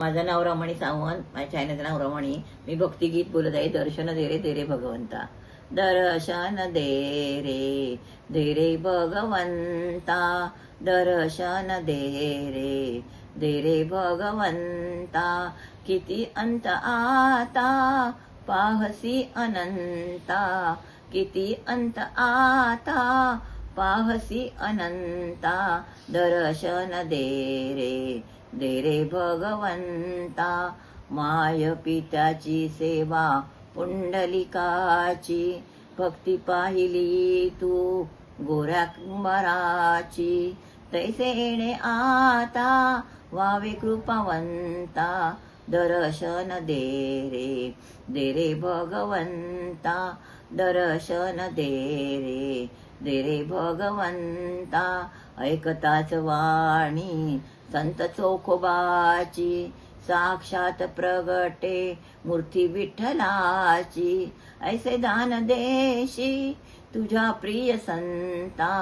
माझं नाव रमणी सावंत, माझ्या चॅनलचं नाव रमणी. मी भक्तिगीत बोलत आहे. दर्शन दे रे दे रे भगवंता, दर्शन दे रे भगवंता, दर्शन दे रे भगवंता. किती अंत आता पाहसी अनंता, किती अंत आता पाहसी अनंता. दर्शन दे रे भगवंता. माय पित्याची सेवा पुंडलिकाची, भक्ती पाहिली तू गोऱ्या कुंभाराची. तैसे येणे आता व्हावे कृपावंता, दर्शन दे रे भगवंता, दर्शन दे रे भगवंता. ऐकताच वाणी संत चोखोबाची, साक्षात प्रगटे मूर्ती विठ्ठलाची. ऐसे दान देशी तुझ्या प्रिय संता,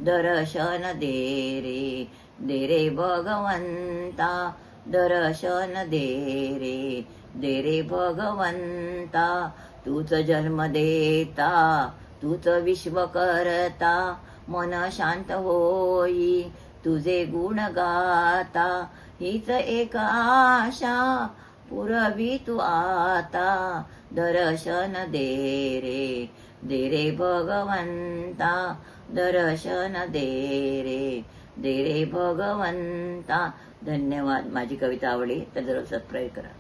दर्शन दे रे भगवंता, दर्शन दे रे भगवंता. तूच जन्म देता, तूच विश्व करता, मन शांत होई तुझे गुण गाता. हीच एक आशा पुरवी तू आता, दर्शन दे रे भगवंता, दर्शन दे रे भगवंता. धन्यवाद. माझी कविता आवडली तर जरूर सबस्क्राईब करा.